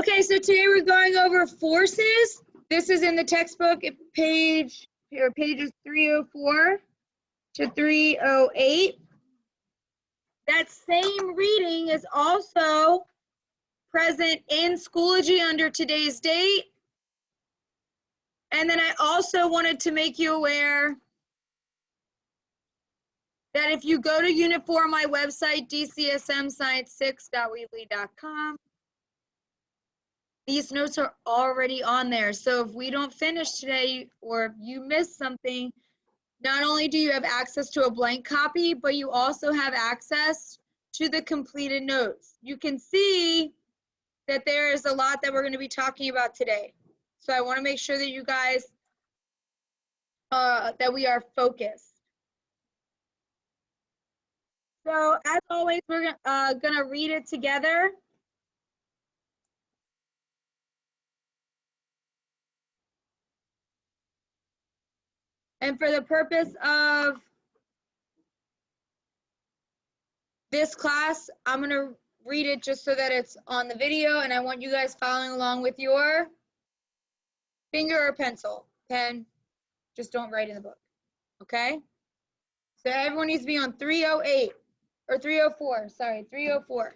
Okay, so today we're going over forces. This is in the textbook at pages 304 to 308. That same reading is also present in Schoology under today's date. And then I also wanted to make you aware that if you go to Unit 4 on my website, dcsmscience6.weebly.com, these notes are already on there. So if we don't finish today or if you miss something, not only do you have access to a blank copy, but you also have access to the completed notes. You can see that there is a lot that we're going to be talking about today. So I want to make sure that you guys, that we are focused. So as always, we're going to read it together. And for the purpose of this class, I'm going to read it just so that it's on the video, and I want you guys following along with your finger or pencil. Pen, just don't write in the book, okay? So everyone needs to be on 308, or 304, sorry, 304.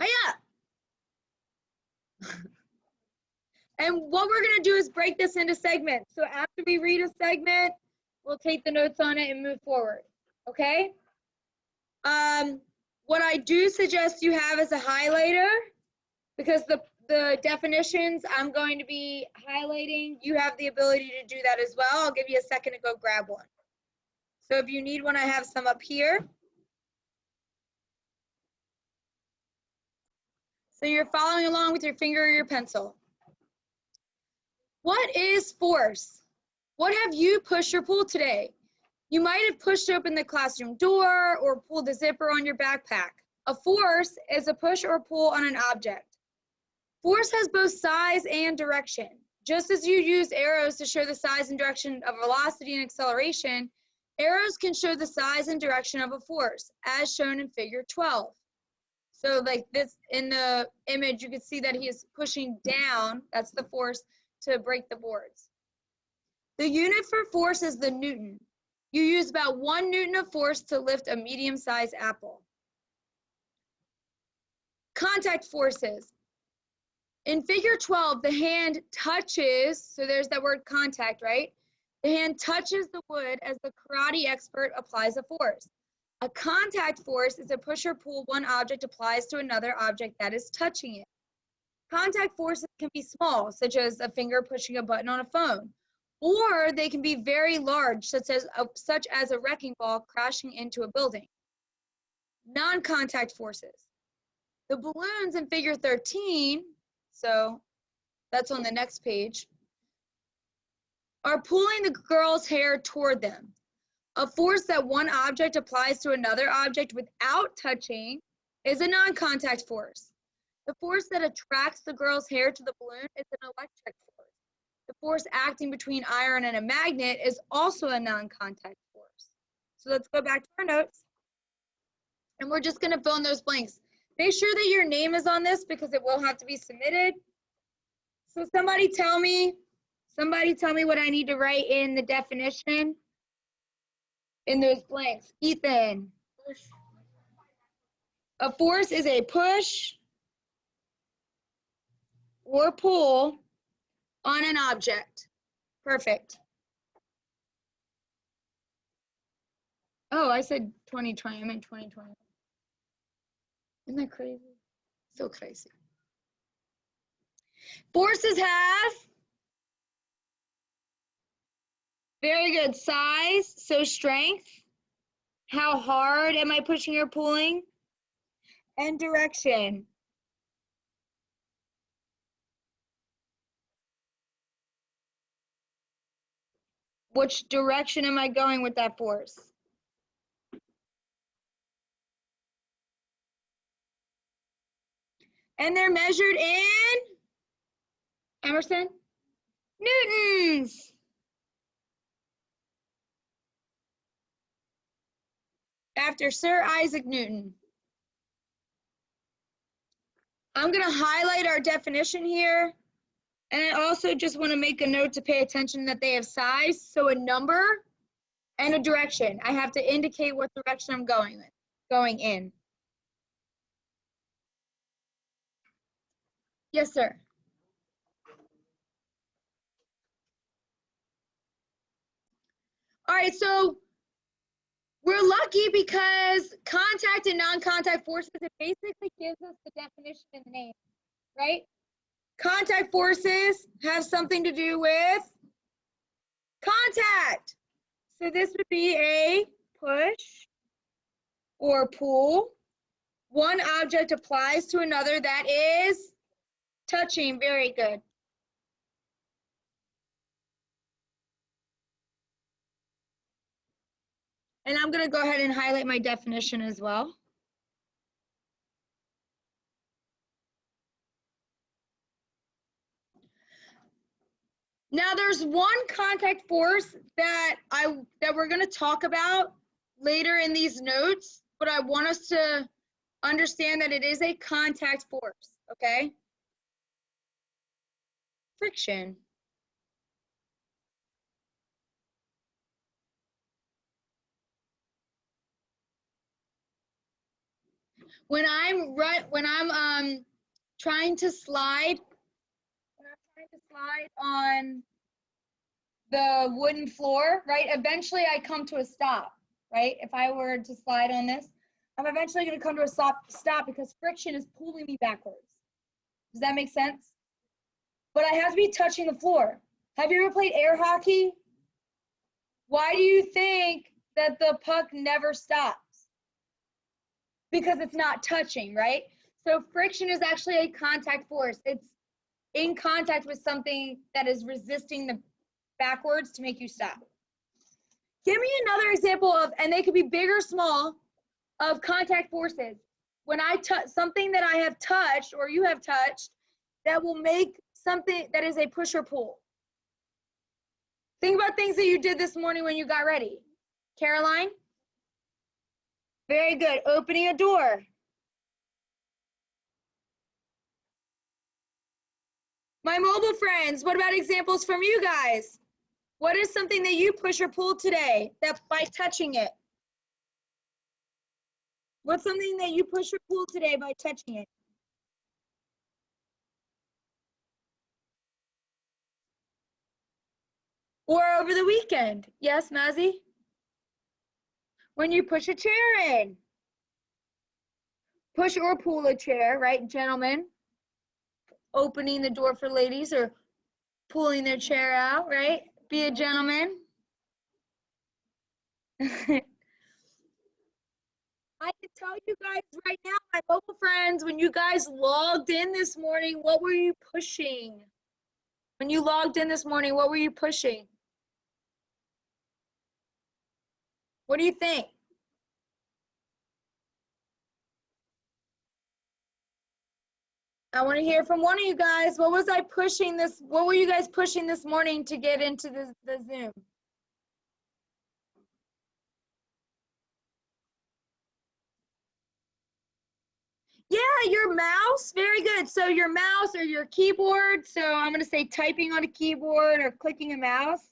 Hiya! And what we're going to do is break this into segments. So after we read a segment, we'll take the notes on it and move forward, okay? What I do suggest you have is a highlighter, because the definitions I'm going to be highlighting, you have the ability to do that as well. I'll give you a second to go grab one. So if you need one, I have some up here. So you're following along with your finger or your pencil. What is force? What have you pushed or pulled today? You might have pushed open the classroom door or pulled the zipper on your backpack. A force is a push or pull on an object. Force has both size and direction. Just as you use arrows to show the size and direction of velocity and acceleration, arrows can show the size and direction of a force, as shown in figure 12. So like this, in the image, you can see that he is pushing down, that's the force, to break the boards. The unit for force is the Newton. You use about 1 Newton of force to lift a medium-sized apple. Contact forces. In figure 12, the hand touches, so there's that word contact, right? The hand touches the wood as the karate expert applies a force. A contact force is a push or pull one object applies to another object that is touching it. Contact forces can be small, such as a finger pushing a button on a phone, or they can be very large, such as a wrecking ball crashing into a building. Non-contact forces. The balloons in figure 13, so that's on the next page, are pulling the girl's hair toward them. A force that one object applies to another object without touching is a non-contact force. The force that attracts the girl's hair to the balloon is an electric force. The force acting between iron and a magnet is also a non-contact force. So let's go back to our notes. And we're just going to fill in those blanks. Make sure that your name is on this because it will have to be submitted. So somebody tell me what I need to write in the definition in those blanks. Ethan. A force is a push or pull on an object. Perfect. Oh, I said 2020. I meant 2020. Isn't that crazy? So crazy. Forces have very good size, so strength. How hard am I pushing or pulling? And direction. Which direction am I going with that force? And they're measured in, Emerson, newtons. After Sir Isaac Newton. I'm going to highlight our definition here. And I also just want to make a note to pay attention that they have size. So a number and a direction. I have to indicate what direction I'm going in. Yes, sir. All right, so we're lucky because contact and non-contact forces, it basically gives us the definition in the name, right? Contact forces have something to do with contact. So this would be a push or pull. One object applies to another, that is touching. Very good. And I'm going to go ahead and highlight my definition as well. Now there's one contact force that we're going to talk about later in these notes, but I want us to understand that it is a contact force, okay? Friction. When I'm trying to slide on the wooden floor, right? Eventually I come to a stop, right? If I were to slide on this, I'm eventually going to come to a stop because friction is pulling me backwards. Does that make sense? But I have to be touching the floor. Have you ever played air hockey? Why do you think that the puck never stops? Because it's not touching, right? So friction is actually a contact force. It's in contact with something that is resisting the backwards to make you stop. Give me another example of, and they could be big or small, of contact forces. When I touch something that I have touched or you have touched that will make something that is a push or pull. Think about things that you did this morning when you got ready. Caroline? Very good. Opening a door. My mobile friends, what about examples from you guys? What is something that you push or pull today that by touching it? What's something that you push or pull today by touching it? Or over the weekend? Yes, Mazzy? When you push a chair in. Push or pull a chair, right, gentlemen? Opening the door for ladies or pulling their chair out, right? Be a gentleman. I can tell you guys right now, my mobile friends, when you guys logged in this morning, what were you pushing? When you logged in this morning, what were you pushing? What do you think? I want to hear from one of you guys. What was I pushing this? What were you guys pushing this morning to get into the Zoom? Yeah, your mouse. Very good. So your mouse or your keyboard. So I'm going to say typing on a keyboard or clicking a mouse.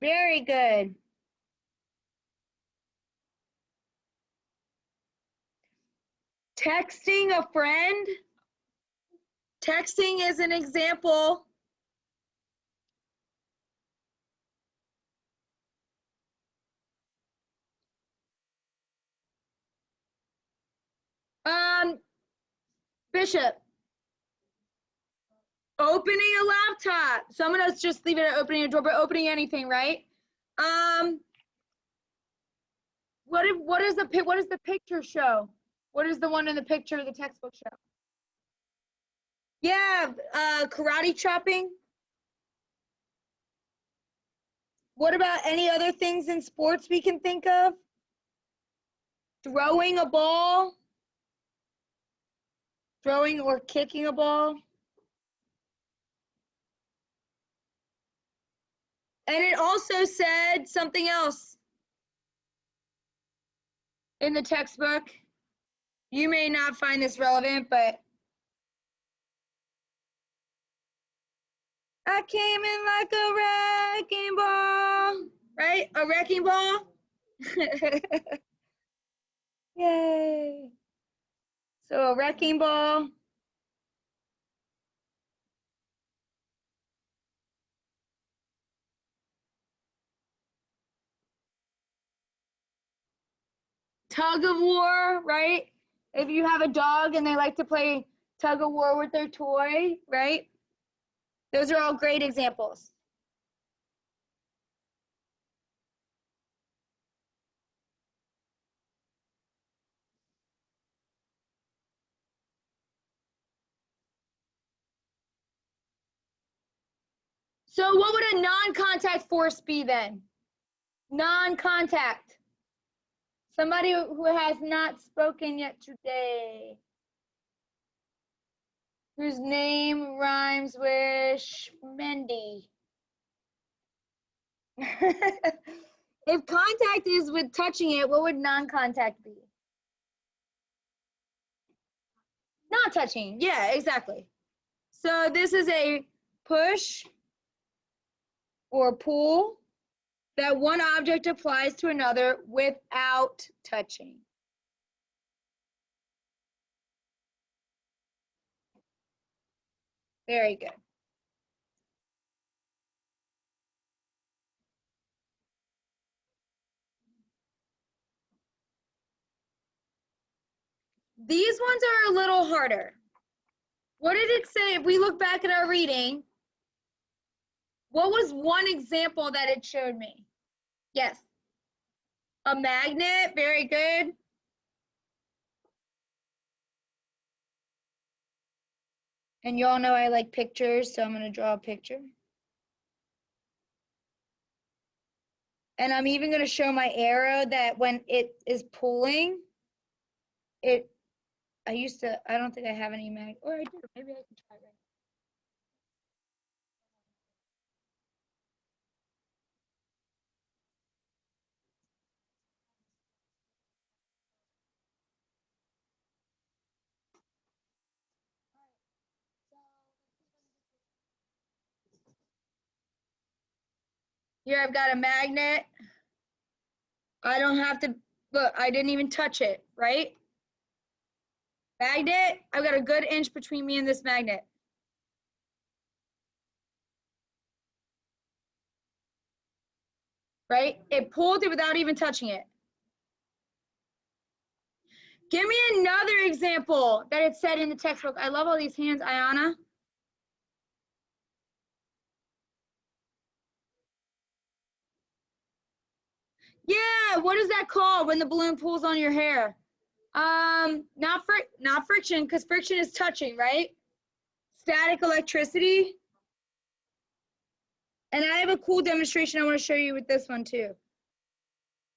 Very good. Texting a friend. Texting is an example. Bishop. Opening a laptop. So I'm gonna just leave it at opening a door, but opening anything, right? What does the picture show? What is the one in the picture the textbook show? Yeah, karate chopping. What about any other things in sports we can think of? Throwing a ball. Throwing or kicking a ball. And it also said something else. in the textbook. You may not find this relevant, but I came in like a wrecking ball, right? A wrecking ball. Yay. So a wrecking ball. Tug of war, right? If you have a dog and they like to play tug of war with their toy, right? Those are all great examples. So what would a non-contact force be then? Non-contact. Somebody who has not spoken yet today. Whose name rhymes with Mendy. If contact is with touching it, what would non-contact be? Not touching. Yeah, exactly. So this is a push or pull that one object applies to another without touching. Very good. These ones are a little harder. What did it say? If we look back at our reading, what was one example that it showed me? Yes. A magnet, very good. And y'all know I like pictures, so I'm going to draw a picture. And I'm even going to show my arrow that when it is pulling, I don't think I have any or I do, maybe I can try right now. Here I've got a magnet. I don't have to, look, I didn't even touch it, right? Magnet, I've got a good inch between me and this magnet. Right? It pulled it without even touching it. Give me another example that it said in the textbook. I love all these hands, Ayana. Yeah, what is that called when the balloon pulls on your hair? Not friction, because friction is touching, right? Static electricity. And I have a cool demonstration I want to show you with this one too,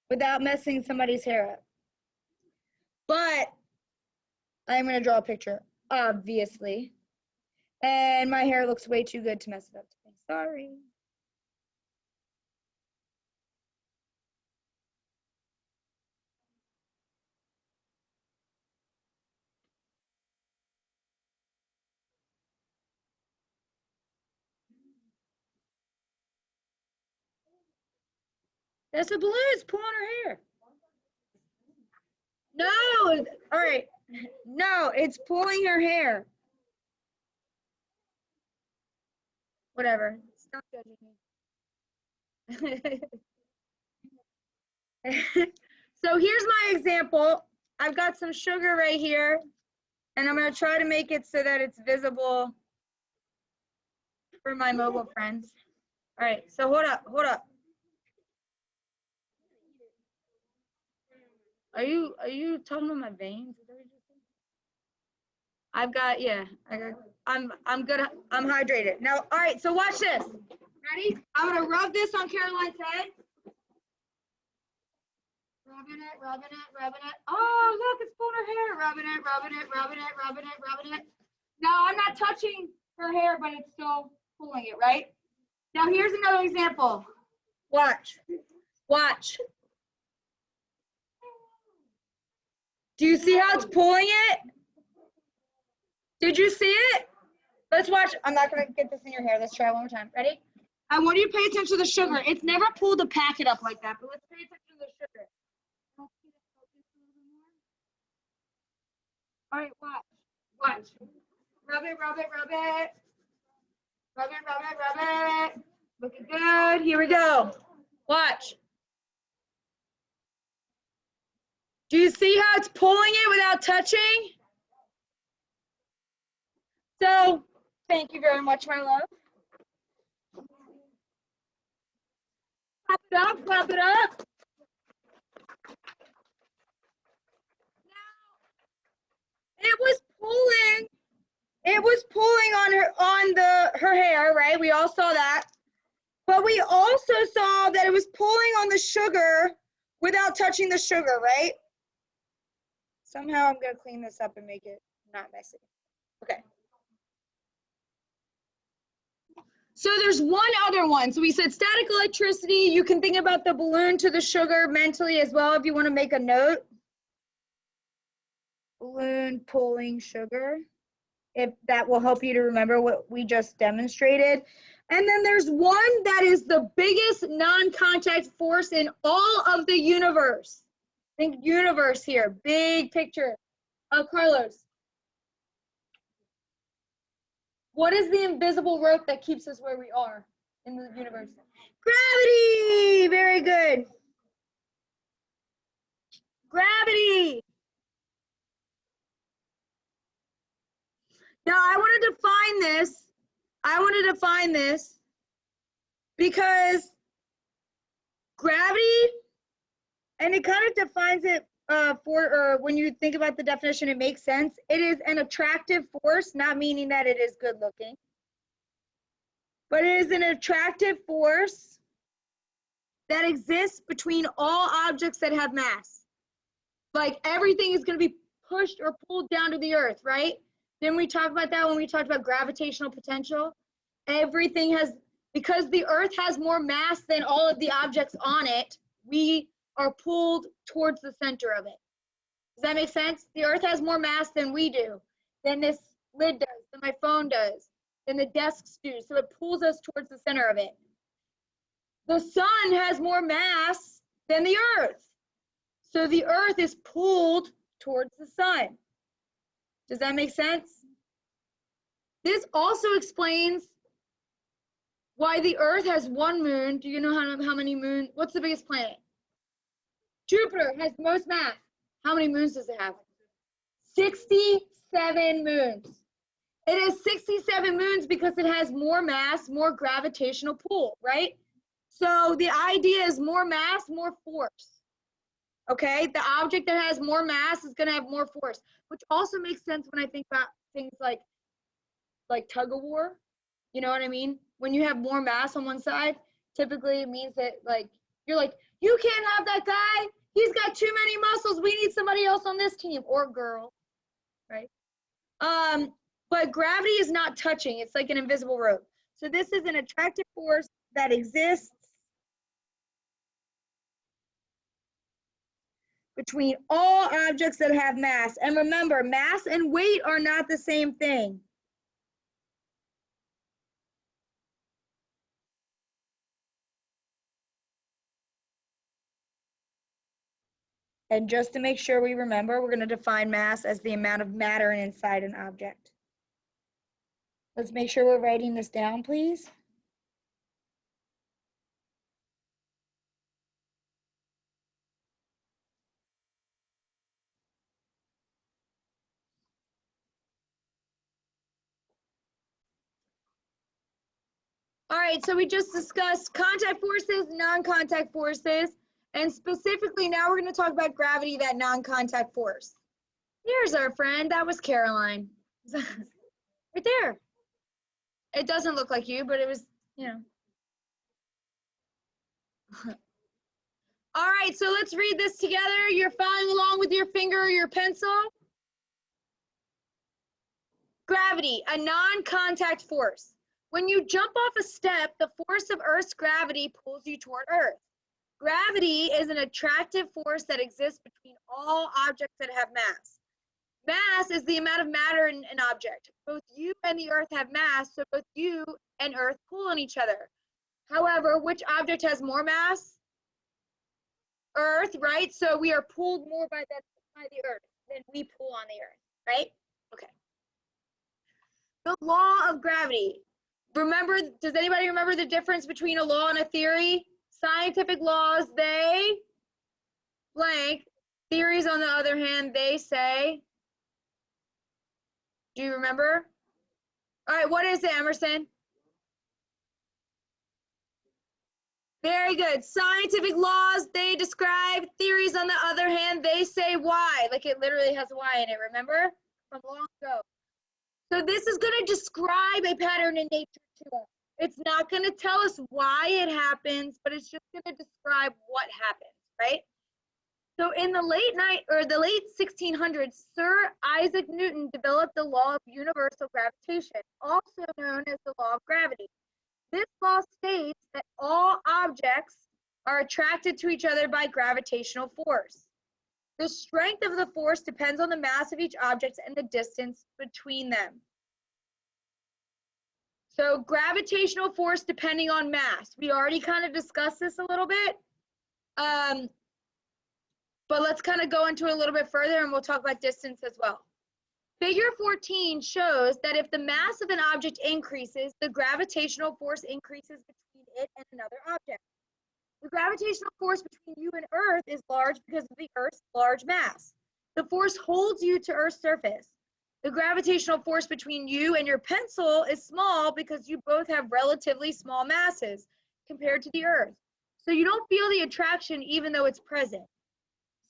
without messing somebody's hair up. But I'm going to draw a picture, obviously. And my hair looks way too good to mess it up today. Sorry. That's a balloon. It's pulling her hair. No. All right. No, it's pulling her hair. Whatever. Stop judging me. So here's my example. I've got some sugar right here, and I'm going to try to make it so that it's visible for my mobile friends. All right, so hold up. Are you talking about my veins? I'm good. I'm hydrated. Now, all right, so watch this. Ready? I'm going to rub this on Caroline's head. Rubbing it. Oh, look, it's pulling her hair. Rubbing it. Now, I'm not touching her hair, but it's still pulling it, right? Now, here's another example. Watch. Do you see how it's pulling it? Did you see it? Let's watch. I'm not going to get this in your hair. Let's try it one more time. Ready? I want you to pay attention to the sugar. It's never pulled the packet up like that, but let's pay attention to the sugar. All right, watch. Watch. Rub it, rub it, rub it. Rub it, rub it, rub it. Looking good. Here we go. Watch. Do you see how it's pulling it without touching? So, thank you very much, my love. Clap it up, clap it up. Now, it was pulling on her hair, right? We all saw that. But we also saw that it was pulling on the sugar without touching the sugar, right? Somehow I'm going to clean this up and make it not messy. Okay. So there's one other one. So we said static electricity. You can think about the balloon to the sugar mentally as well if you want to make a note. Balloon pulling sugar. If that will help you to remember what we just demonstrated. And then there's one that is the biggest non-contact force in all of the universe. Think universe here, big picture. Carlos. What is the invisible rope that keeps us where we are in the universe? Gravity! Very good. Gravity! Now, I want to define this because gravity, and it kind of defines it when you think about the definition, it makes sense. It is an attractive force, not meaning that it is good looking, but it is an attractive force that exists between all objects that have mass. Like everything is going to be pushed or pulled down to the earth, right? Didn't we talk about that when we talked about gravitational potential? Everything has, because the earth has more mass than all of the objects on it, we are pulled towards the center of it. Does that make sense? The earth has more mass than we do, than this lid does, than my phone does, than the desks do. So it pulls us towards the center of it. The sun has more mass than the earth. So the earth is pulled towards the sun. Does that make sense? This also explains why the earth has one moon. Do you know how many moons? What's the biggest planet? Jupiter has most mass. How many moons does it have? 67 moons. It has 67 moons because it has more mass, more gravitational pull, right? So the idea is more mass, more force. Okay, the object that has more mass is going to have more force, which also makes sense when I think about things like tug of war. You know what I mean? When you have more mass on one side, typically it means that you're like, you can't have that guy. He's got too many muscles. We need somebody else on this team, or girl, right? But gravity is not touching. It's like an invisible rope. So this is an attractive force that exists between all objects that have mass. And remember, mass and weight are not the same thing. And just to make sure we remember, we're going to define mass as the amount of matter inside an object. Let's make sure we're writing this down, please. All right, so we just discussed contact forces, non-contact forces, and specifically now we're going to talk about gravity, that non-contact force. Here's our friend. That was Caroline. Right there. It doesn't look like you, but it was, you know. All right, so let's read this together. You're following along with your finger or your pencil. Gravity, a non-contact force. When you jump off a step, the force of Earth's gravity pulls you toward Earth. Gravity is an attractive force that exists between all objects that have mass. Mass is the amount of matter in an object. Both you and the Earth have mass, so both you and Earth pull on each other. However, which object has more mass? Earth, right? So we are pulled more by the Earth than we pull on the Earth, right? Okay. The law of gravity. Remember, does anybody remember the difference between a law and a theory? Scientific laws, they blank. Theories, on the other hand, they say. Do you remember? All right, what is it, Emerson? Very good. Scientific laws, they describe. Theories, on the other hand, they say why. Like it literally has Y in it, remember? From long ago. So this is going to describe a pattern in nature to us. It's not going to tell us why it happens, but it's just going to describe what happens, right? So in the late 1600s, Sir Isaac Newton developed the law of universal gravitation, also known as the law of gravity. This law states that all objects are attracted to each other by gravitational force. The strength of the force depends on the mass of each object and the distance between them. So gravitational force depending on mass. We already kind of discussed this a little bit, but let's kind of go into it a little bit further and we'll talk about distance as well. Figure 14 shows that if the mass of an object increases, the gravitational force increases between it and another object. The gravitational force between you and Earth is large because of the Earth's large mass. The force holds you to Earth's surface. The gravitational force between you and your pencil is small because you both have relatively small masses compared to the Earth. So you don't feel the attraction even though it's present.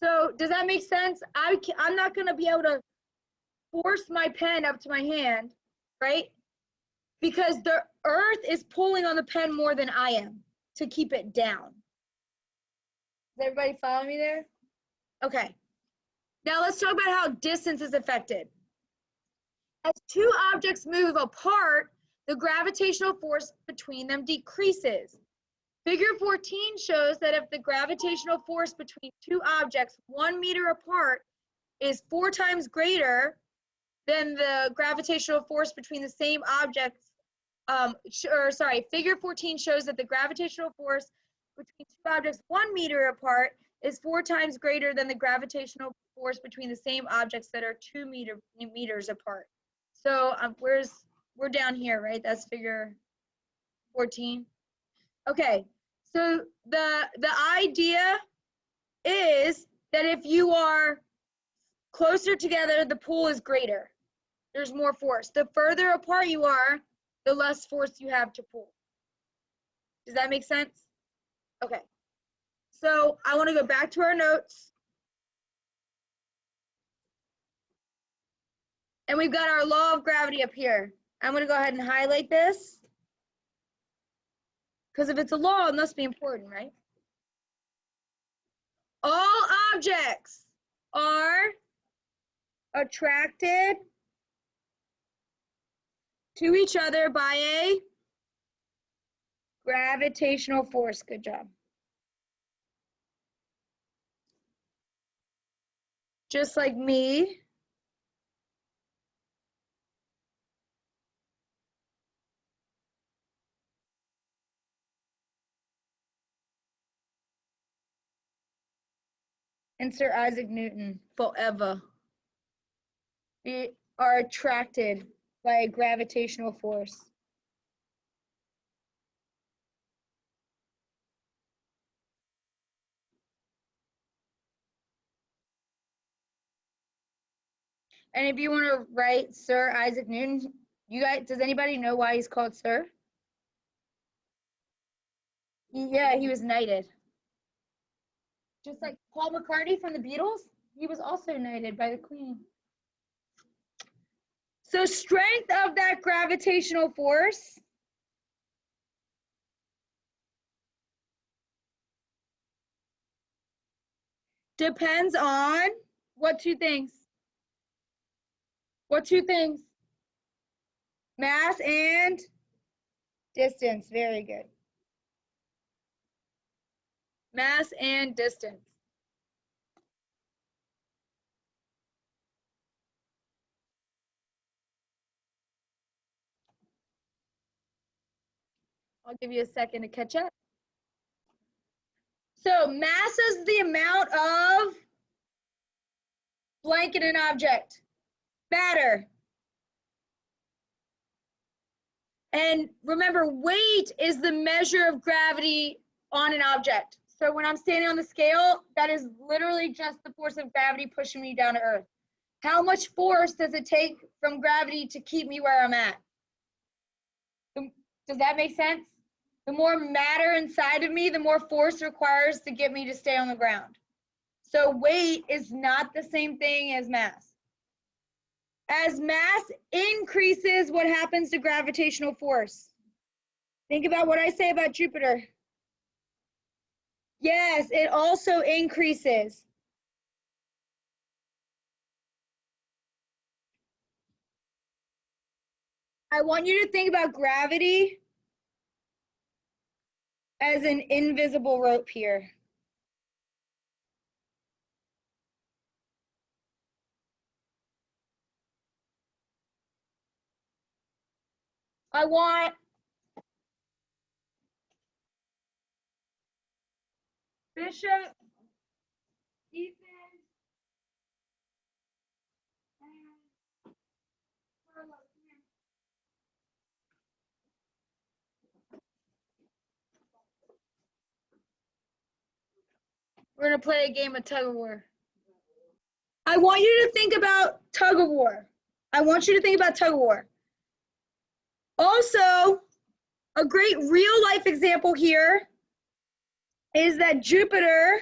So does that make sense? I'm not going to be able to force my pen up to my hand, right? Because the Earth is pulling on the pen more than I am to keep it down. Does everybody follow me there? Okay. Now let's talk about how distance is affected. As two objects move apart, the gravitational force between them decreases. Figure 14 shows that if the gravitational force between two objects 1 meter apart is 4 times greater than the gravitational force between the same objects, figure 14 shows that the gravitational force between two objects 1 meter apart is 4 times greater than the gravitational force between the same objects that are 2 meters apart. So we're down here, right? That's figure 14. Okay, so the idea is that if you are closer together, the pull is greater. There's more force. The further apart you are, the less force you have to pull. Does that make sense? Okay. So I want to go back to our notes. And we've got our law of gravity up here. I'm going to go ahead and highlight this. Because if it's a law, it must be important, right? All objects are attracted to each other by a gravitational force. Good job. Just like me. And Sir Isaac Newton, forever. We are attracted by a gravitational force. And if you want to write Sir Isaac Newton, you guys, does anybody know why he's called Sir? Yeah, he was knighted. Just like Paul McCartney from the Beatles, he was also knighted by the Queen. So strength of that gravitational force depends on what two things? What two things? Mass and distance. Very good. Mass and distance. I'll give you a second to catch up. So mass is the amount of blank in an object. Matter. And remember, weight is the measure of gravity on an object. So when I'm standing on the scale, that is literally just the force of gravity pushing me down to earth. How much force does it take from gravity to keep me where I'm at? Does that make sense? The more matter inside of me, the more force it requires to get me to stay on the ground. So weight is not the same thing as mass. As mass increases, what happens to gravitational force? Think about what I say about Jupiter. Yes, it also increases. I want you to think about gravity as an invisible rope here. I want Bishop, Ethan, and Carlos here. We're gonna play a game of tug of war. I want you to think about tug of war. I want you to think about tug of war. Also, a great real life example here is that Jupiter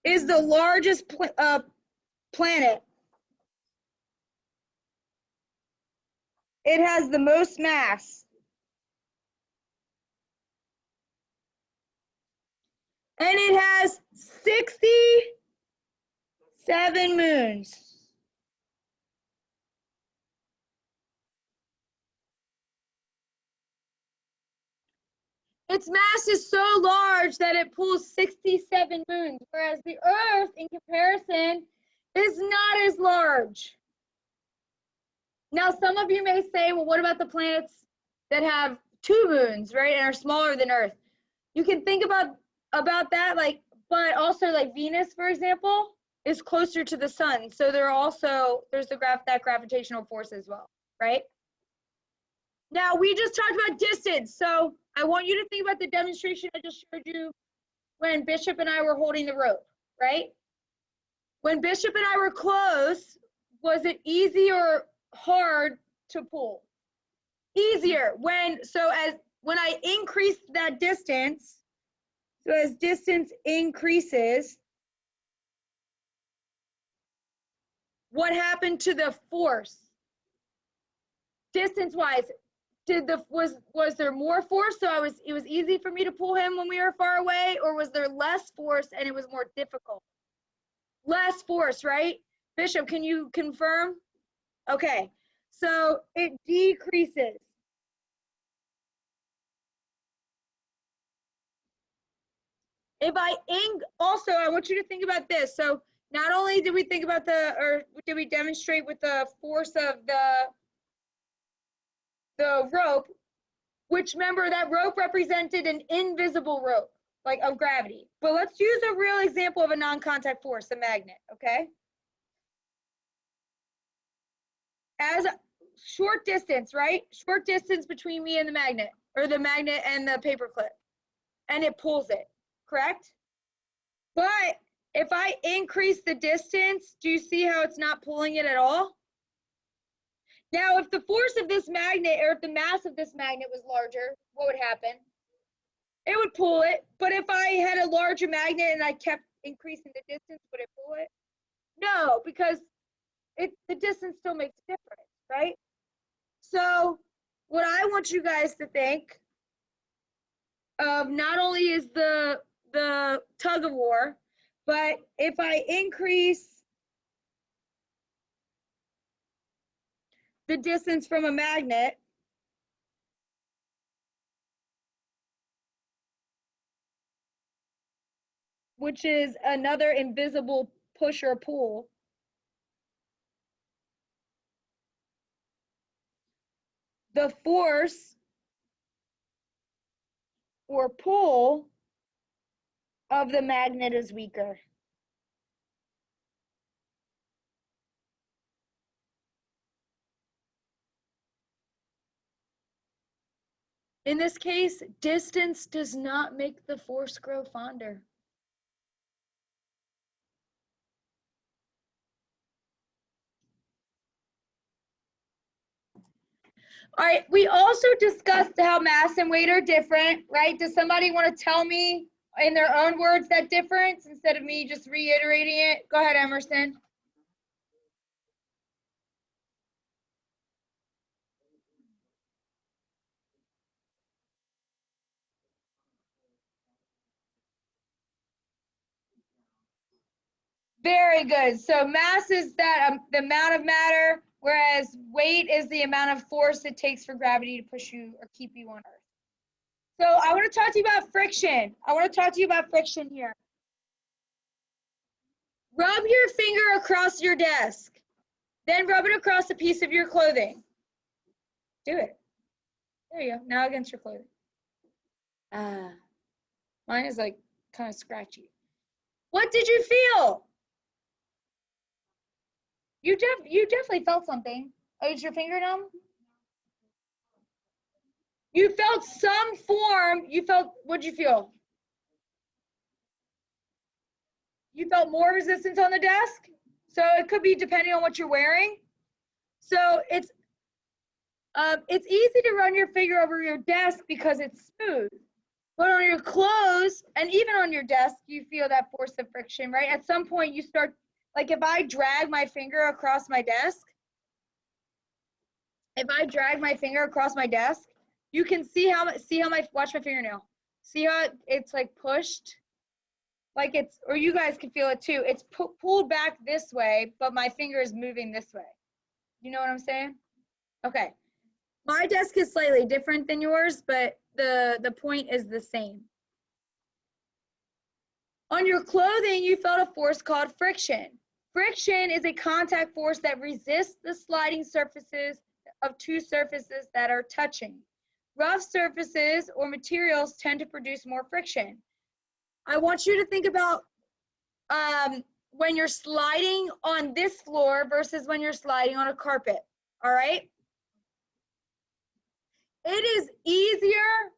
is the largest planet. It has the most mass. And it has 67 moons. Its mass is so large that it pulls 67 moons, whereas the Earth, in comparison, is not as large. Now, some of you may say, well, what about the planets that have 2 moons, right, and are smaller than Earth? You can think about that, like, but also like Venus, for example, is closer to the sun, so there's that gravitational force as well, right? Now we just talked about distance, so I want you to think about the demonstration I just showed you when Bishop and I were holding the rope, right? When Bishop and I were close, was it easy or hard to pull? Easier. When I increased that distance, so as distance increases, what happened to the force? Distance-wise, was there more force, so it was easy for me to pull him when we were far away, or was there less force and it was more difficult? Less force, right? Bishop, can you confirm? Okay, so it decreases. Also, I want you to think about this. So not only did we think about did we demonstrate with the force of the rope, which, remember, that rope represented an invisible rope, like of gravity. But let's use a real example of a non-contact force, a magnet, okay? As a short distance, right? Short distance between me and the magnet, or the magnet and the paper clip, and it pulls it, correct? But if I increase the distance, do you see how it's not pulling it at all? Now, if the force of this magnet, or if the mass of this magnet was larger, what would happen? It would pull it. But if I had a larger magnet and I kept increasing the distance, would it pull it? No, because the distance still makes a difference, right? So what I want you guys to think of not only is the tug of war, but if I increase the distance from a magnet, which is another invisible push or pull. The force or pull of the magnet is weaker. In this case, distance does not make the force grow fonder. All right, we also discussed how mass and weight are different, right? Does somebody want to tell me in their own words that difference instead of me just reiterating it? Go ahead, Emerson. Very good. So mass is that the amount of matter, whereas weight is the amount of force it takes for gravity to push you or keep you on Earth. So I want to talk to you about friction. I want to talk to you about friction here. Rub your finger across your desk, then rub it across a piece of your clothing. Do it. There you go. Now against your clothing. Mine is like kind of scratchy. What did you feel? You definitely felt something. Oh, is your finger numb? You felt some form. You felt, what'd you feel? You felt more resistance on the desk? So it could be depending on what you're wearing. So it's easy to run your finger over your desk because it's smooth. But on your clothes and even on your desk, you feel that force of friction, right? At some point you start, like if I drag my finger across my desk, you can see how my, watch my fingernail. See how it's like pushed? Like it's, or you guys can feel it too. It's pulled back this way, but my finger is moving this way. You know what I'm saying? Okay. My desk is slightly different than yours, but the point is the same. On your clothing, you felt a force called friction. Friction is a contact force that resists the sliding surfaces of two surfaces that are touching. Rough surfaces or materials tend to produce more friction. I want you to think about when you're sliding on this floor versus when you're sliding on a carpet, all right? It is easier.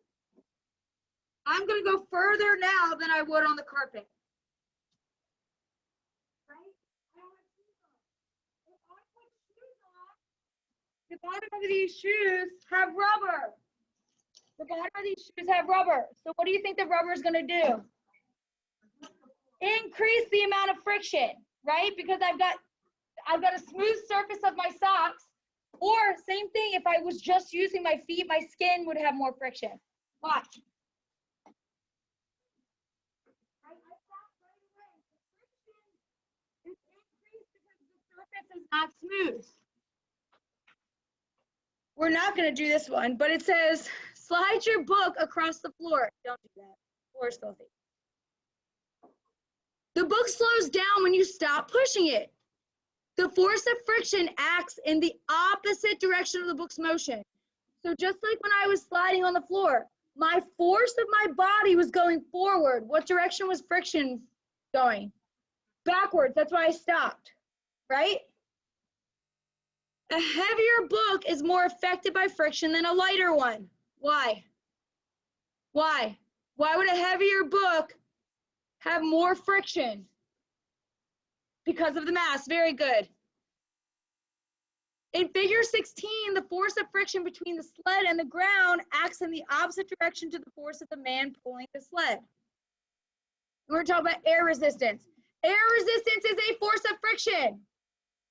I'm going to go further now than I would on the carpet. The bottom of these shoes have rubber. The bottom of these shoes have rubber. So what do you think the rubber is going to do? Increase the amount of friction, right? Because I've got a smooth surface of my socks. Or same thing, if I was just using my feet, my skin would have more friction. Watch. The surface is not smooth. We're not going to do this one, but it says slide your book across the floor. Don't do that. Floor is filthy. The book slows down when you stop pushing it. The force of friction acts in the opposite direction of the book's motion. So just like when I was sliding on the floor, my force of my body was going forward. What direction was friction going? Backwards. That's why I stopped, right? A heavier book is more affected by friction than a lighter one. Why? Why? Why would a heavier book have more friction? Because of the mass. Very good. In figure 16, the force of friction between the sled and the ground acts in the opposite direction to the force of the man pulling the sled. We're talking about air resistance. Air resistance is a force of friction.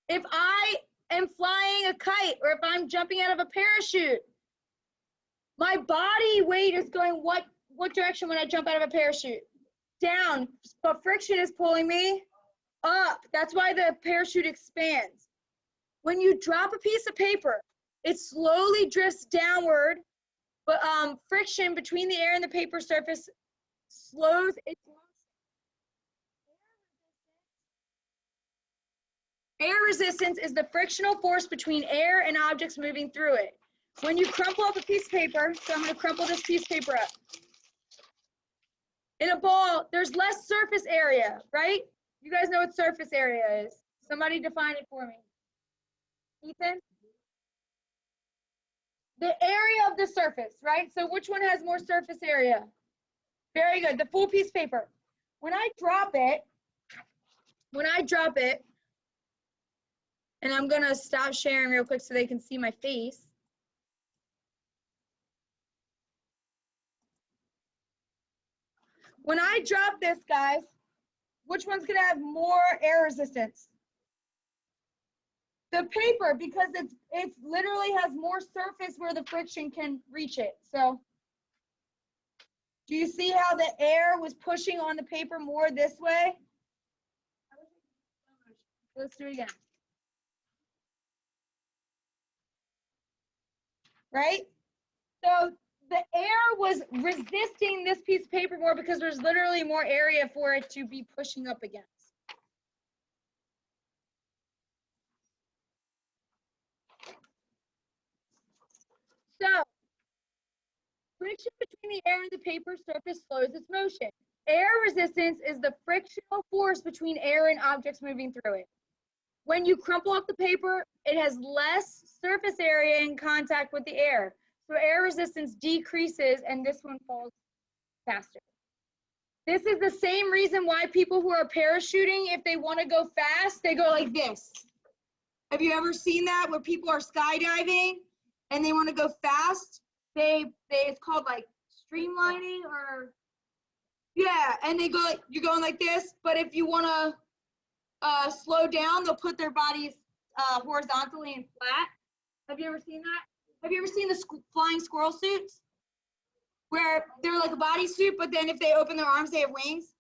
If I am flying a kite or if I'm jumping out of a parachute, my body weight is going what direction when I jump out of a parachute? Down, but friction is pulling me up. That's why the parachute expands. When you drop a piece of paper, it slowly drifts downward, but friction between the air and the paper surface slows its motion. Air resistance is the frictional force between air and objects moving through it. When you crumple up a piece of paper, so I'm going to crumple this piece of paper up. In a ball, there's less surface area, right? You guys know what surface area is. Somebody define it for me. Ethan? The area of the surface, right? So which one has more surface area? Very good, the full piece of paper. When I drop it, and I'm gonna stop sharing real quick so they can see my face. When I drop this, guys, which one's gonna have more air resistance? The paper, because it literally has more surface where the friction can reach it. So do you see how the air was pushing on the paper more this way? Let's do it again. Right? So the air was resisting this piece of paper more because there's literally more area for it to be pushing up against. So friction between the air and the paper surface slows its motion. Air resistance is the frictional force between air and objects moving through it. When you crumple up the paper, it has less surface area in contact with the air. So air resistance decreases and this one falls faster. This is the same reason why people who are parachuting, if they want to go fast, they go like this. Have you ever seen that where people are skydiving and they want to go fast? It's called like streamlining or, yeah, and they go, you're going like this, but if you want to slow down, they'll put their bodies horizontally and flat. Have you ever seen that? Have you ever seen the flying squirrel suits? Where they're like a bodysuit, but then if they open their arms, they have wings.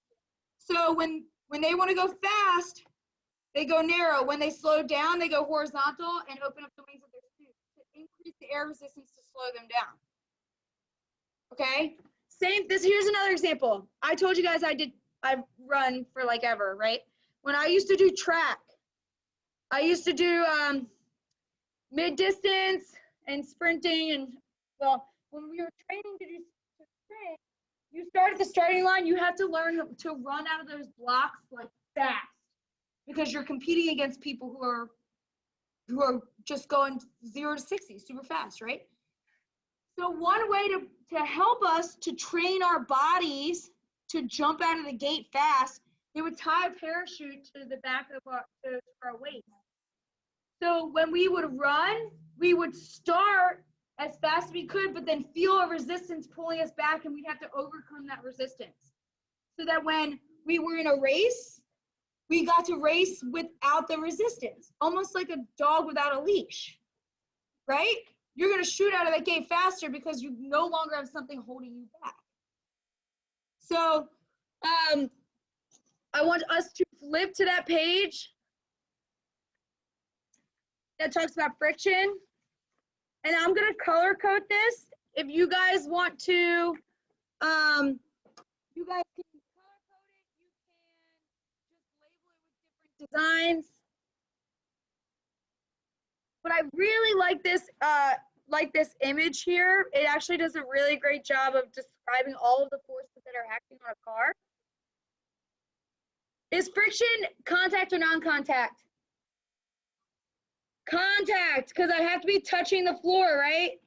So when they want to go fast, they go narrow. When they slow down, they go horizontal and open up the wings of their suit to increase the air resistance to slow them down. Okay? Here's another example. I told you guys I've run for like ever, right? When I used to do track, I used to do mid-distance and sprinting, and well, when we were training to sprint, you start at the starting line, you have to learn to run out of those blocks like fast because you're competing against people who are just going 0 to 60 super fast, right? So one way to help us to train our bodies to jump out of the gate fast, they would tie a parachute to the back of our waist. So when we would run, we would start as fast as we could, but then feel a resistance pulling us back, and we'd have to overcome that resistance. So that when we were in a race, we got to race without the resistance, almost like a dog without a leash, right? You're going to shoot out of that gate faster because you no longer have something holding you back. So I want us to flip to that page that talks about friction. And I'm going to color code this. If you guys want to, you guys can color code it. You can just label it with different designs. But I really like this image here. It actually does a really great job of describing all of the forces that are acting on a car. Is friction contact or non-contact? Contact, because I have to be touching the floor, right?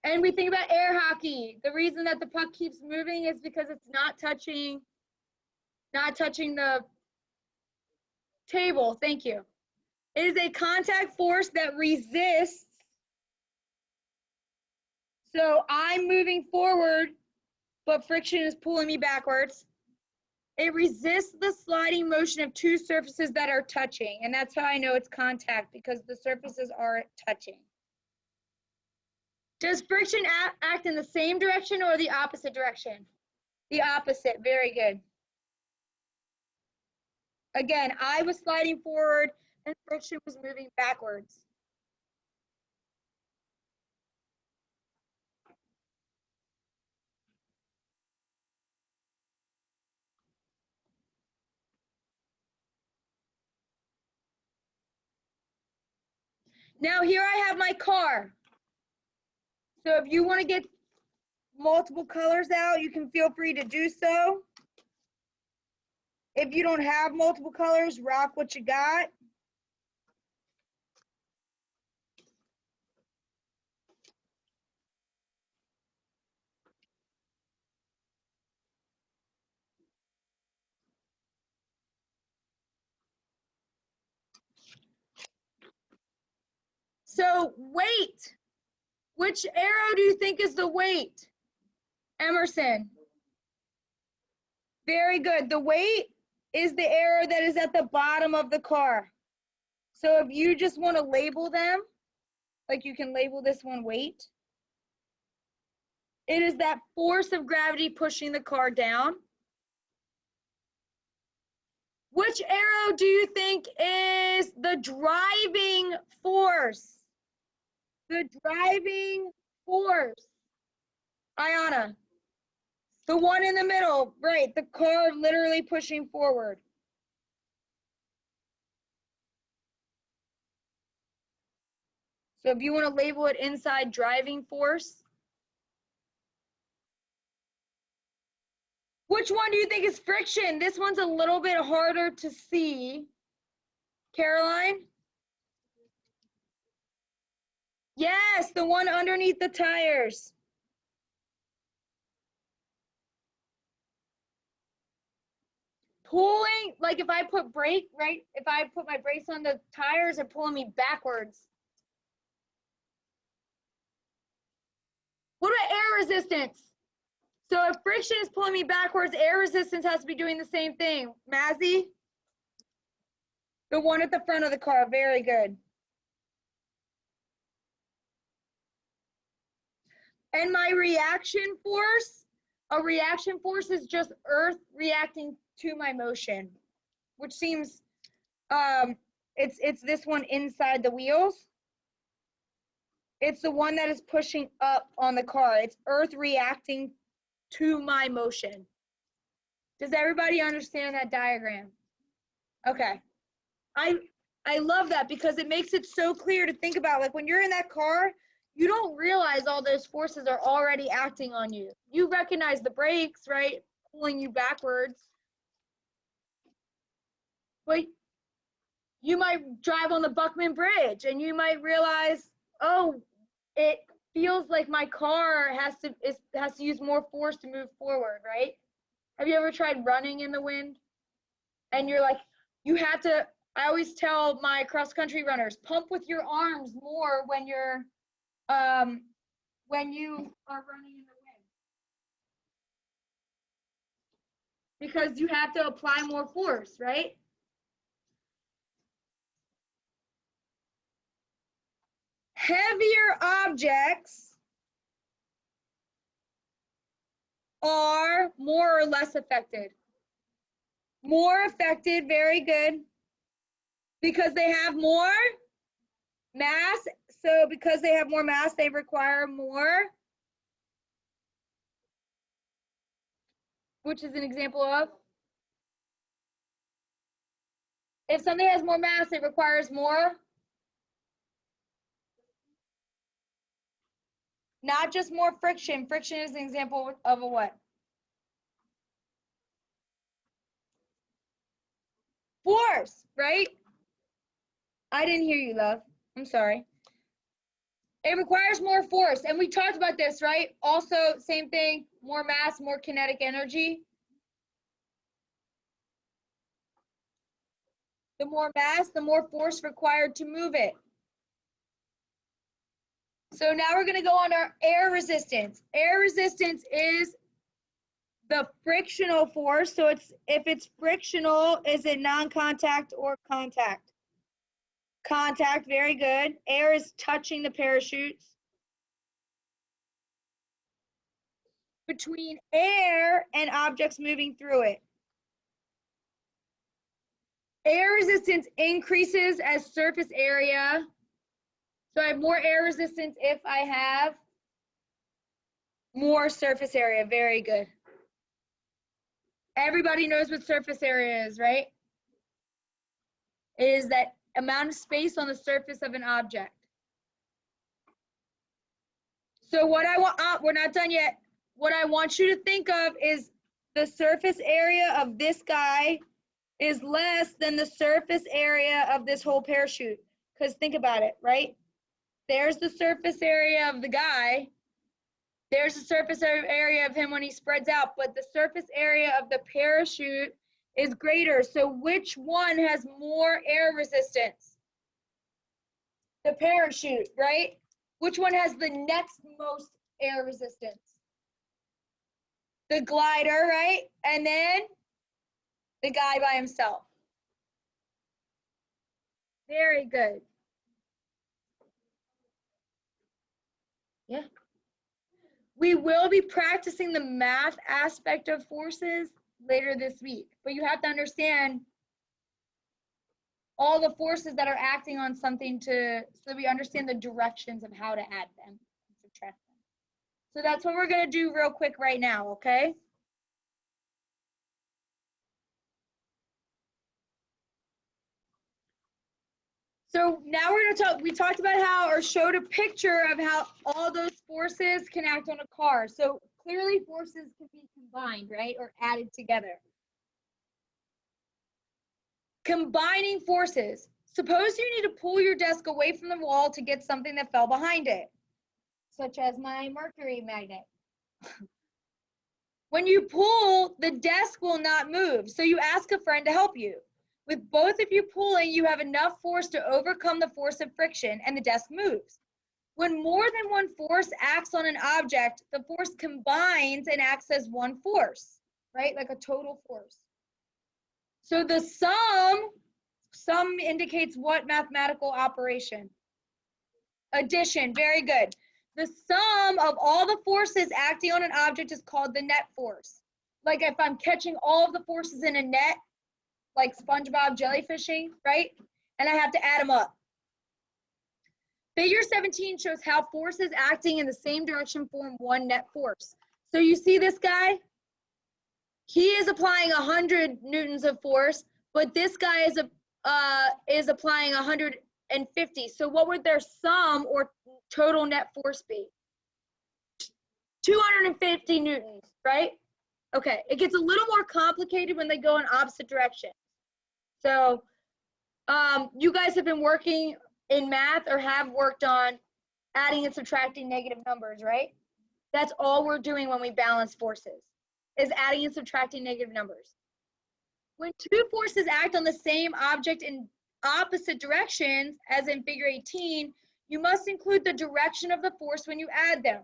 And we think about air hockey. The reason that the puck keeps moving is because it's not touching the table. Thank you. It is a contact force that resists. So I'm moving forward, but friction is pulling me backwards. It resists the sliding motion of two surfaces that are touching, and that's how I know it's contact, because the surfaces are touching. Does friction act in the same direction or the opposite direction? The opposite, very good. Again, I was sliding forward and friction was moving backwards. Now here I have my car. So if you want to get multiple colors out, you can feel free to do so. If you don't have multiple colors, rock what you got. So weight. Which arrow do you think is the weight? Emerson. Very good. The weight is the arrow that is at the bottom of the car. So if you just want to label them, like you can label this one weight. It is that force of gravity pushing the car down. Which arrow do you think is the driving force? The driving force. Ayana. The one in the middle, right, the car literally pushing forward. So if you want to label it inside driving force. Which one do you think is friction? This one's a little bit harder to see. Caroline? Yes, the one underneath the tires. Pulling, like if I put brake, right? If I put my brakes on the tires, they're pulling me backwards. What about air resistance? So if friction is pulling me backwards, air resistance has to be doing the same thing. Mazzy? The one at the front of the car, very good. And my reaction force, a reaction force is just earth reacting to my motion, which seems, it's this one inside the wheels. It's the one that is pushing up on the car. It's earth reacting to my motion. Does everybody understand that diagram? Okay. I love that because it makes it so clear to think about, like when you're in that car, you don't realize all those forces are already acting on you. You recognize the brakes, right? Pulling you backwards. But you might drive on the Buckman Bridge and you might realize, oh, it feels like my car has to use more force to move forward, right? Have you ever tried running in the wind? And you're like, you have to, I always tell my cross country runners, pump with your arms more when you are running in the wind. Because you have to apply more force, right? Heavier objects are more or less affected. More affected, very good. Because they have more mass. So because they have more mass, they require more. Which is an example of? If something has more mass, it requires more. Not just more friction. Friction is an example of a what? Force, right? I didn't hear you, love. I'm sorry. It requires more force. And we talked about this, right? Also, same thing, more mass, more kinetic energy. The more mass, the more force required to move it. So now we're going to go on our air resistance. Air resistance is the frictional force. So if it's frictional, is it non-contact or contact? Contact, very good. Air is touching the parachutes. Between air and objects moving through it. Air resistance increases as surface area. So I have more air resistance if I have more surface area. Very good. Everybody knows what surface area is, right? It is that amount of space on the surface of an object. So what I want, we're not done yet. What I want you to think of is the surface area of this guy is less than the surface area of this whole parachute. Because think about it, right? There's the surface area of the guy. There's the surface area of him when he spreads out, but the surface area of the parachute is greater. So which one has more air resistance? The parachute, right? Which one has the next most air resistance? The glider, right? And then the guy by himself. Very good. Yeah. We will be practicing the math aspect of forces later this week, but you have to understand all the forces that are acting on something so that we understand the directions of how to add them and subtract them. So that's what we're going to do real quick right now, okay? So now we're going to talk, we talked about how, or showed a picture of how all those forces can act on a car. So clearly forces can be combined, right, or added together. Combining forces. Suppose you need to pull your desk away from the wall to get something that fell behind it, such as my mercury magnet. When you pull, the desk will not move, so you ask a friend to help you. With both of you pulling, you have enough force to overcome the force of friction, and the desk moves. When more than one force acts on an object, the force combines and acts as one force, right? Like a total force. So the sum indicates what mathematical operation? Addition, very good. The sum of all the forces acting on an object is called the net force. Like if I'm catching all of the forces in a net, like SpongeBob jellyfishing, right? And I have to add them up. Figure 17 shows how forces acting in the same direction form one net force. So you see this guy? He is applying 100 newtons of force, but this guy is applying 150. So what would their sum or total net force be? 250 newtons, right? Okay, it gets a little more complicated when they go in opposite directions. So you guys have been working in math or have worked on adding and subtracting negative numbers, right? That's all we're doing when we balance forces, is adding and subtracting negative numbers. When two forces act on the same object in opposite directions, as in figure 18, you must include the direction of the force when you add them.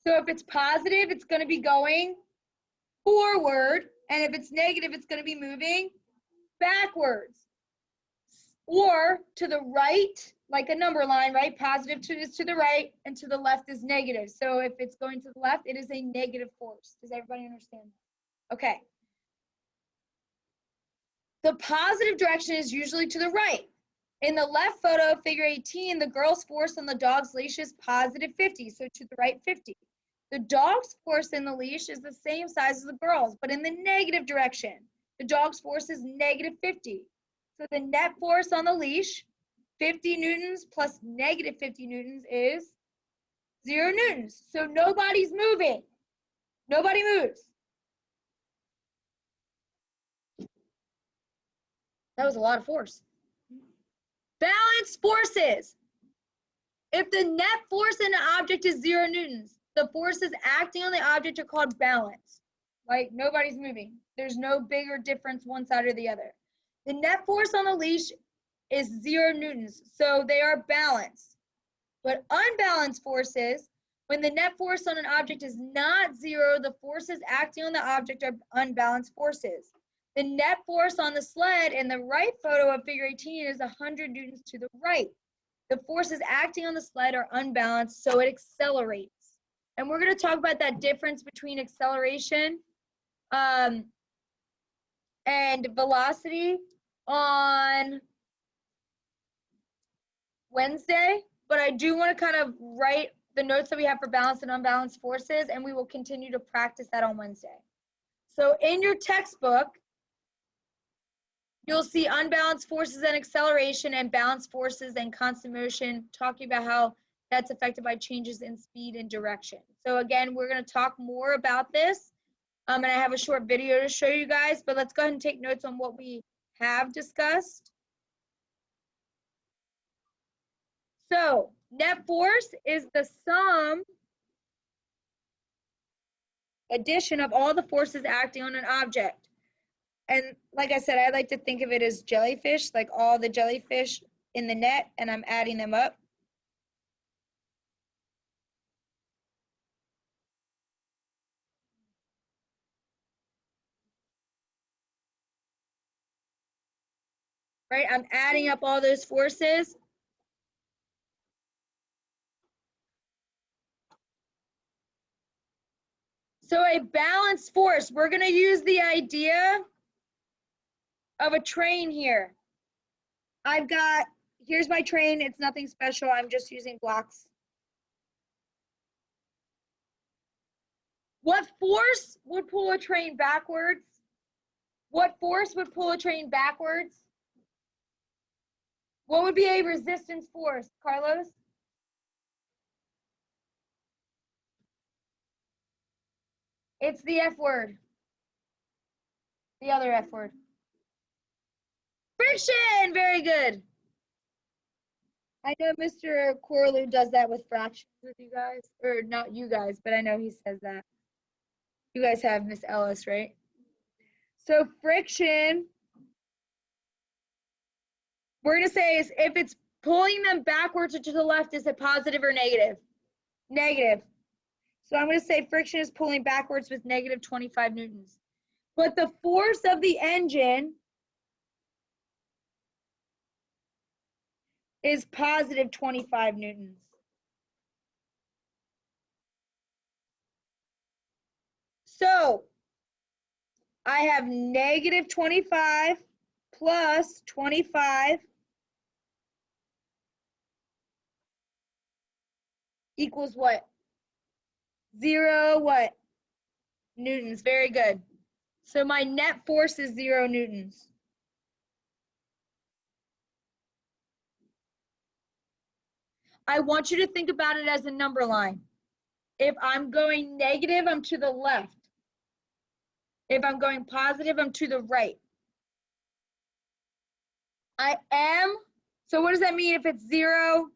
So if it's positive, it's going to be going forward, and if it's negative, it's going to be moving backwards. Or to the right, like a number line, right? Positive is to the right, and to the left is negative. So if it's going to the left, it is a negative force. Does everybody understand that? Okay. The positive direction is usually to the right. In the left photo, figure 18, the girl's force on the dog's leash is positive 50, so to the right 50. The dog's force in the leash is the same size as the girl's, but in the negative direction. The dog's force is negative 50. So the net force on the leash, 50 newtons plus negative 50 newtons is 0 newtons. So nobody's moving. Nobody moves. That was a lot of force. Balance forces. If the net force in an object is 0 newtons, the forces acting on the object are called balance. Like nobody's moving. There's no bigger difference one side or the other. The net force on the leash is 0 newtons, so they are balanced. But unbalanced forces, when the net force on an object is not 0, the forces acting on the object are unbalanced forces. The net force on the sled in the right photo of figure 18 is 100 newtons to the right. The forces acting on the sled are unbalanced, so it accelerates. And we're going to talk about that difference between acceleration and velocity on Wednesday, but I do want to kind of write the notes that we have for balanced and unbalanced forces, and we will continue to practice that on Wednesday. So in your textbook, you'll see unbalanced forces and acceleration and balanced forces and constant motion, talking about how that's affected by changes in speed and direction. So again, we're going to talk more about this. And I have a short video to show you guys, but let's go ahead and take notes on what we have discussed. So net force is the sum addition of all the forces acting on an object. And like I said, I like to think of it as jellyfish, like all the jellyfish in the net, and I'm adding them up. Right? I'm adding up all those forces. So a balanced force, we're going to use the idea of a train here. Here's my train. It's nothing special. I'm just using blocks. What force would pull a train backwards? What force would pull a train backwards? What would be a resistance force, Carlos? It's the F word. The other F word. Friction! Very good. I know Mr. Corlew does that with fractions with you guys. Or not you guys, but I know he says that. You guys have Miss Ellis, right? So friction, we're going to say is if it's pulling them backwards or to the left, is it positive or negative? Negative. So I'm going to say friction is pulling backwards with negative 25 newtons. But the force of the engine is positive 25 newtons. So I have negative 25 plus 25 equals what? 0 what? Newtons. Very good. So my net force is 0 newtons. I want you to think about it as a number line. If I'm going negative, I'm to the left. If I'm going positive, I'm to the right. I am, so what does that mean if it's 0?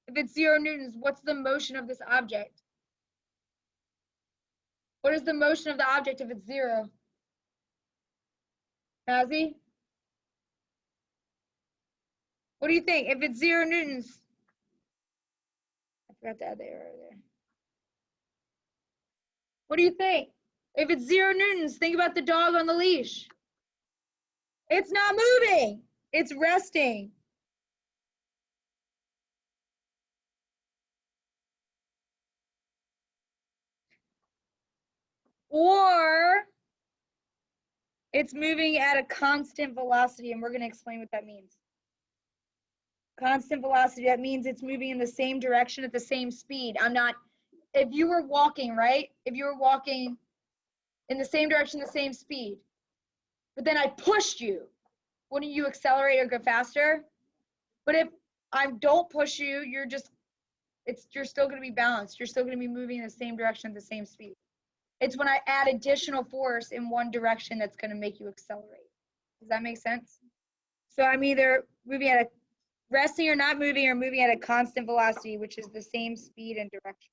If it's 0 newtons, what's the motion of this object? What is the motion of the object if it's 0? Mazzy? What do you think? If it's 0 newtons, I forgot to add the arrow there. What do you think? If it's 0 newtons, think about the dog on the leash. It's not moving. It's resting. Or it's moving at a constant velocity, and we're going to explain what that means. Constant velocity, that means it's moving in the same direction at the same speed. If you were walking, right? If you were walking in the same direction, the same speed, but then I pushed you, wouldn't you accelerate or go faster? But if I don't push you, you're still going to be balanced. You're still going to be moving in the same direction at the same speed. It's when I add additional force in one direction that's going to make you accelerate. Does that make sense? So I'm either moving at a resting or not moving, or moving at a constant velocity, which is the same speed and direction.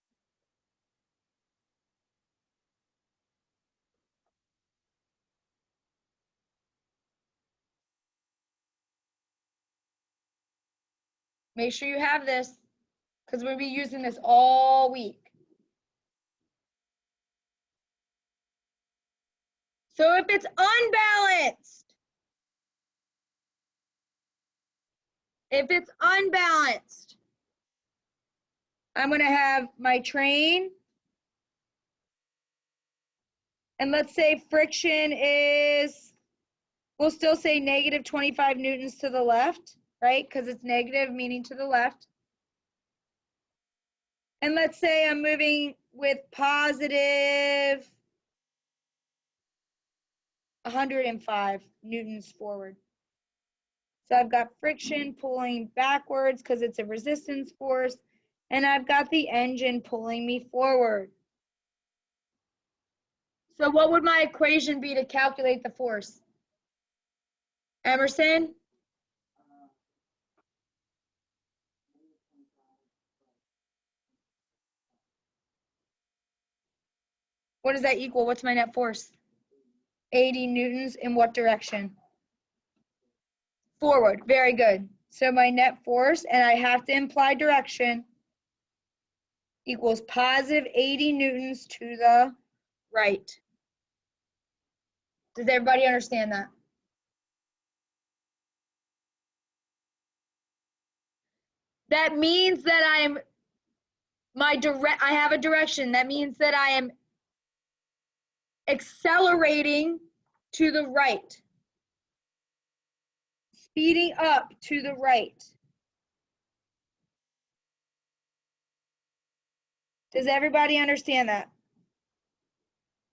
Make sure you have this, because we'll be using this all week. So if it's unbalanced, I'm going to have my train, and let's say friction is, we'll still say negative 25 newtons to the left, right? Because it's negative, meaning to the left. And let's say I'm moving with positive 105 newtons forward. So I've got friction pulling backwards because it's a resistance force, and I've got the engine pulling me forward. So what would my equation be to calculate the force? Emerson? What does that equal? What's my net force? 80 newtons in what direction? Forward. Very good. So my net force, and I have to imply direction, equals positive 80 newtons to the right. Does everybody understand that? That means that I have a direction. That means that I am accelerating to the right, speeding up to the right. Does everybody understand that?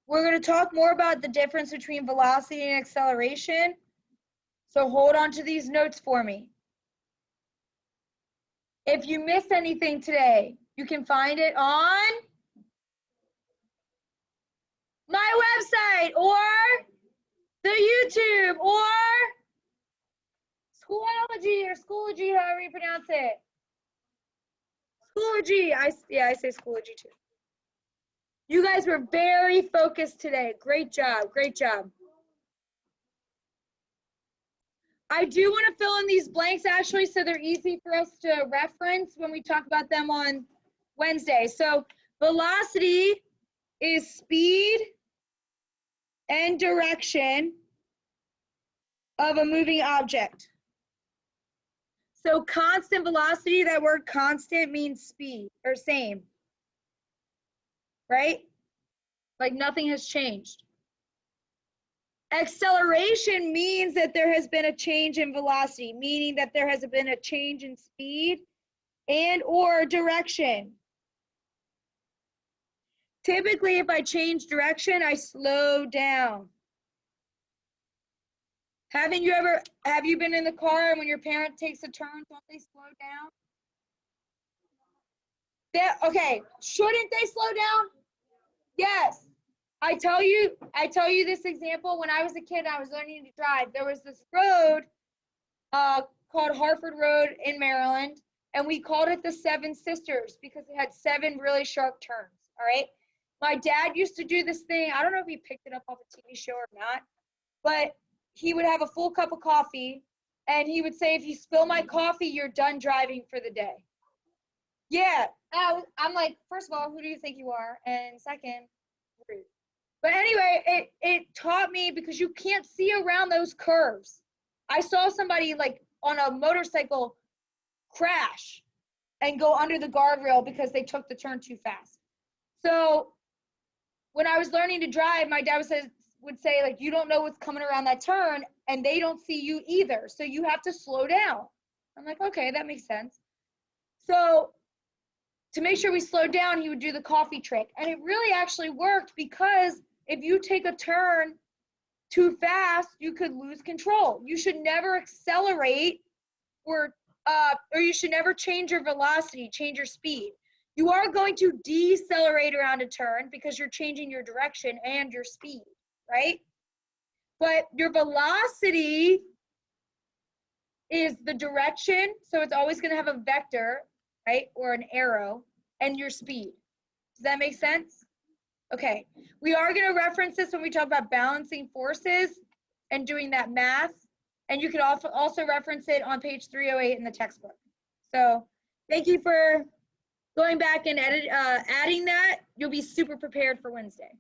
We're going to talk more about the difference between velocity and acceleration. So hold on to these notes for me. If you missed anything today, you can find it on my website or the YouTube or Schoology or Schoology, however you pronounce it. Schoology. I say Schoology too. You guys were very focused today. Great job. Great job. I do want to fill in these blanks, actually, so they're easy for us to reference when we talk about them on Wednesday. So velocity is speed and direction of a moving object. So constant velocity, that word constant means speed or same, right? Like nothing has changed. Acceleration means that there has been a change in velocity, meaning that there has been a change in speed and or direction. Typically, if I change direction, I slow down. Have you been in the car and when your parent takes a turn, don't they slow down? Okay, shouldn't they slow down? Yes. I tell you this example. When I was a kid, I was learning to drive. There was this road called Harford Road in Maryland, and we called it the Seven Sisters because it had 7 really sharp turns. All right. My dad used to do this thing. I don't know if he picked it up off a TV show or not, but he would have a full cup of coffee, and he would say, "If you spill my coffee, you're done driving for the day." Yeah. I'm like, first of all, who do you think you are? And second, rude. But anyway, it taught me because you can't see around those curves. I saw somebody like on a motorcycle crash and go under the guardrail because they took the turn too fast. So when I was learning to drive, my dad would say like, you don't know what's coming around that turn and they don't see you either. So you have to slow down. I'm like, okay, that makes sense. So to make sure we slowed down, he would do the coffee trick. And it really actually worked because if you take a turn too fast, you could lose control. You should never accelerate or you should never change your velocity, change your speed. You are going to decelerate around a turn because you're changing your direction and your speed, right? But your velocity is the direction, so it's always going to have a vector, right, or an arrow, and your speed. Does that make sense? Okay, we are going to reference this when we talk about balancing forces and doing that math, and you can also reference it on page 308 in the textbook. So thank you for going back and adding that. You'll be super prepared for Wednesday.